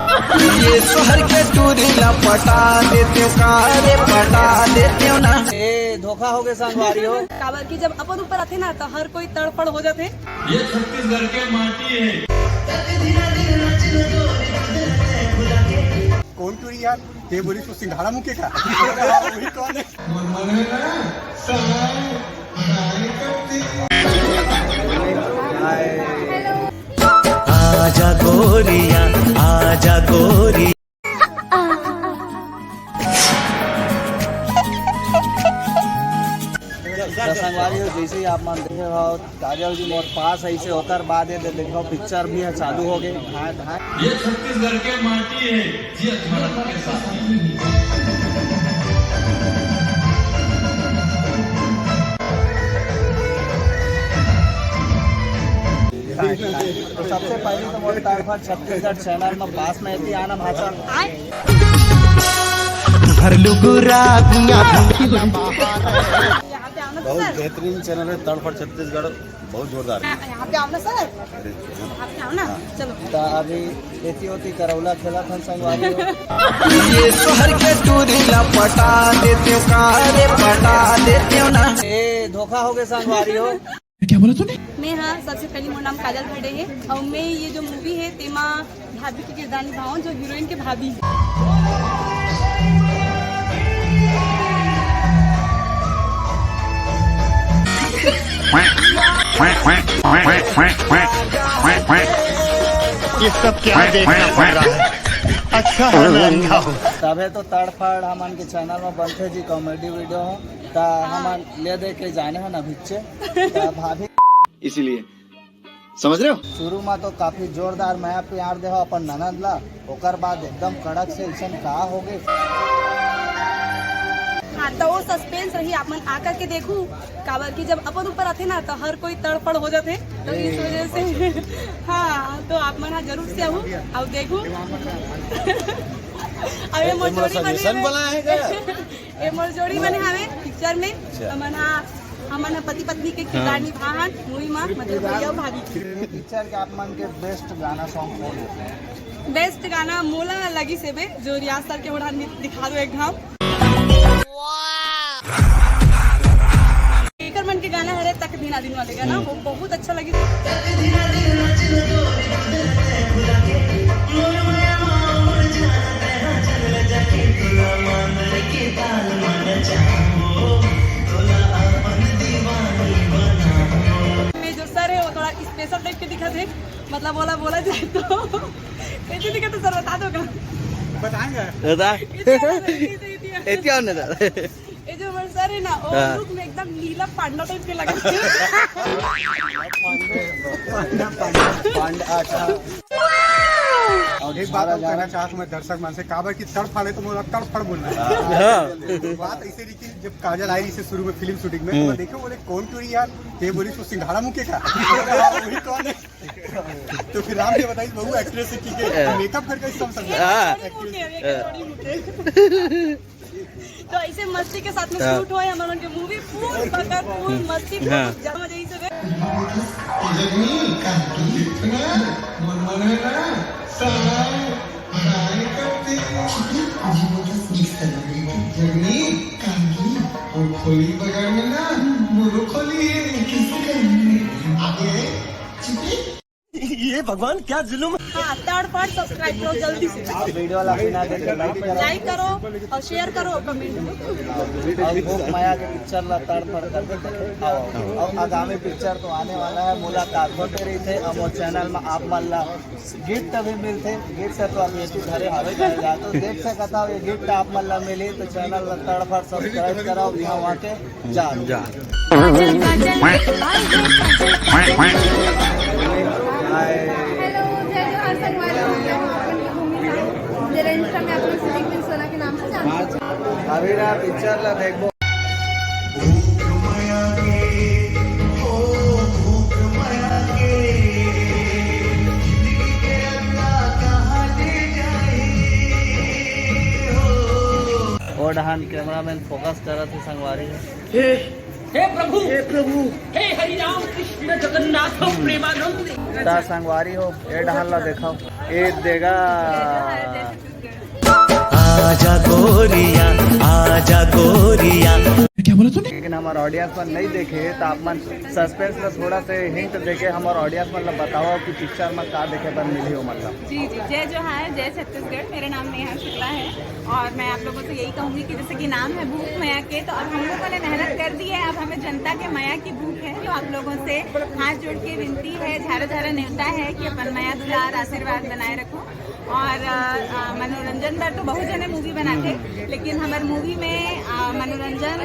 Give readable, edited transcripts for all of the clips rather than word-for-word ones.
ये शहर के टूरीला पटा देते कारे पटा देते ना। ए धोखा हो गए संगवारी हो। काबर की जब अपन ऊपर आते ना तो हर कोई तड़फड़ हो जाते। ये छत्तीसगढ़ के माटी है। कौन टूरी यार? ये बोली तो सिंघाड़ा मुके का वही कौन है? आजा गोरिया आजा गोरी। संगवारी हो जैसे ही आप मान देखे हो काजल जी मोर पास ऐसे होकर बाद देखो पिक्चर भी है चालू हो गए। ये छत्तीसगढ़ के माटी है। ये भारत के साथ तो सबसे पहले तो मोर तरफा छत्तीसगढ़ चैनल में पास में थी आना भाषा बहुत बेहतरीन चैनल है तड़फड़ छत्तीसगढ़, बहुत जोरदार है। यहाँ पे आओ ना सर, यहाँ पे आओ ना, चलो। तो अभी एती होती करौला खेला था संगवारी हो। ये शहर के टूरीला पटा देते कारे पटा देते ना। ए धोखा हो गए संगवारी हो। क्या बोला तूने? मैं हाँ सबसे पहले मोर नाम काजल खड़े है और मैं ये जो मूवी है तेमा भाभी की किरदार निभाऊं जो हीरोइन के भाभी। ये सब क्या देखना पड़ रहा है? अच्छा है मैं अंधा हूँ। तबे तो तड़फड़ हमन के चैनल में बनते जी कॉमेडी वीडियो हो ता हमन ले दे के जाने हैं ना भिच्चे ता भाभी इसीलिए समझ रहे हो? शुरू में तो काफी जोरदार माया प्यार दे हो अपन ननद ला, ओकर बाद एकदम कड़क से ऐसा कहा हो गए। हाँ तो वो सस्पेंस रही अपन आकर के देखूं काबर की जब अपन ऊपर आते ना तो हर कोई तड़फड़ हो जाते। तो इस वजह से हाँ तो आप मन जरूर से आहू और देखूं। अरे मोर जोड़ी बने ये मोर जोड़ी बने हमें पिक्चर में हमन पति पत्नी के किरदार निभाहन मूवी में मतलब भैया भाभी। पिक्चर के आप मन के बेस्ट गाना सॉन्ग कौन है? बेस्ट गाना मोला लगी से बे जो रियाज सर के उड़ान दिखा दो एक घाव। एकर मन के गाना है तक धीना दिन वाले गाना वो बहुत अच्छा लगी। मैं जो सर है वो थोड़ा स्पेशल टाइप के दिखा थे मतलब बोला जाए तो कैसे दिखा तो सर बता दो का बताएंगे ये जो हमारे सर है ना वो लुक में एकदम नीला पांडा टाइप के लगे। और एक बात और कहना चाहता हूँ मैं दर्शक मान से काबर की तड़फड़ है तो मुझे तड़फड़ बोलना है। बात ऐसे रही कि जब काजल आई इसे शुरू में फिल्म शूटिंग में तो देखो बोले कौन टूरी यार? ये बोली तो सिंघाड़ा मुके का वही कौन है? तो फिर राम ने बताई बहु एक्ट्रेस की मेकअप करके सब तो ऐसे मस्ती के साथ में शूट हुआ है हमारे उनके मूवी फुल मस्ती जमा जाई से खोली बाजार में ना मुरो खोली है किसी का आगे ये भगवान क्या जुल्म। हाँ तड़फड़ सब्सक्राइब करो जल्दी से, वीडियो वाला बिना देखे लाइक करो और शेयर करो कमेंट। और भूख माया के पिक्चर ला तड़फड़ कर देते और आगामी पिक्चर तो आने वाला है मुलाकात होते रही थे। और वो चैनल में आप मन ला गिफ्ट भी मिलते गिफ्ट से तो अभी ऐसी घरे हवे जाएगा तो देख सकता हो ये गिफ्ट आप मन ला मिली तो चैनल ला तड़फड़ सब्सक्राइब कराओ यहाँ वहाँ के जा। हेलो जय जोहार संगवारी मेरा इंस्टा में आपको सिद्दीक बिन सोना के नाम से जानते हैं। अभी ना पिक्चर ला देखो और डहान कैमरामैन फोकस कर रहा थे संगवारी है। हे प्रभु हे हरि राम कृष्ण जगन्नाथ प्रेमानंद संगवारी हो ए डहान ला देखो। ये देगा आजा गोरिया आजा गोरिया। लेकिन हमारा ऑडियंस में नहीं देखे तो आप मन सस्पेंस में थोड़ा से हिंट देके हमारा ऑडियंस मतलब बताओ कि पिक्चर में का देखे पर मिली हो मतलब। जी जी, जय जोहार, जय छत्तीसगढ़। मेरा नाम नेहा शुक्ला है और मैं आप लोगों से यही कहूँगी कि जैसे कि नाम है भूख मैया के, तो अब हम लोगों ने मेहनत कर दी है। अब हमें जनता के मैया की भूख है, जो आप लोगों से हाथ जोड़ के विनती है, झारा झारा न्योता है कि अपन मैया दुलार आशीर्वाद बनाए रखो। और मनोरंजन पर तो बहुत जने मूवी बनाते, लेकिन हमारे मूवी में मनोरंजन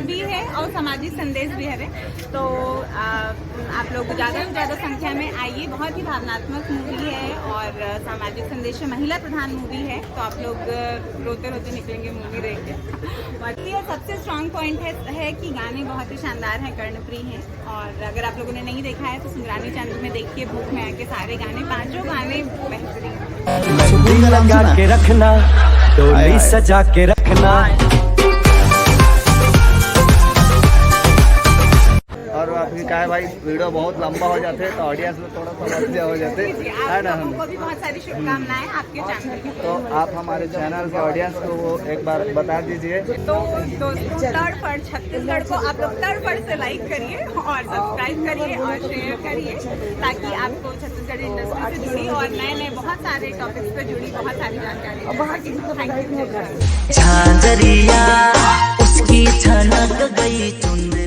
भी है और सामाजिक संदेश भी है। तो आप लोग ज़्यादा से ज़्यादा संख्या में आइए। बहुत ही भावनात्मक मूवी है और सामाजिक संदेश है, महिला प्रधान मूवी है। तो आप लोग रोते रोते निकलेंगे मूवी देख के। बाकी सबसे स्ट्रॉन्ग पॉइंट है कि गाने बहुत ही शानदार हैं, कर्णप्रिय हैं। और अगर आप लोगों ने नहीं देखा है तो सिंगरानी चैनल में देखिए भूख मैया के सारे गाने, 5 गाने बेहतरीन। लगा के रखना, डोली सजा के रखना। और अभी क्या है भाई, वीडियो बहुत लंबा हो जाते तो ऑडियंस में थोड़ा समस्या हो जाते है ना। आप लोगों को भी बहुत सारी शुभकामनाएं आपके चैनल की। तो आप हमारे चैनल के ऑडियंस को वो एक बार बता दीजिए। तो दोस्तों, तड़फड़ छत्तीसगढ़ को आप लोग तड़फड़ से लाइक करिए और सब्सक्राइब करिए और शेयर करिए, ताकि आपको छत्तीसगढ़ इंडस्ट्री से जुड़ी और नए नए बहुत सारे टॉपिक्स पे जुड़ी बहुत सारी जानकारी। Thank you. झांझरिया उसकी छनक गई चुनरी।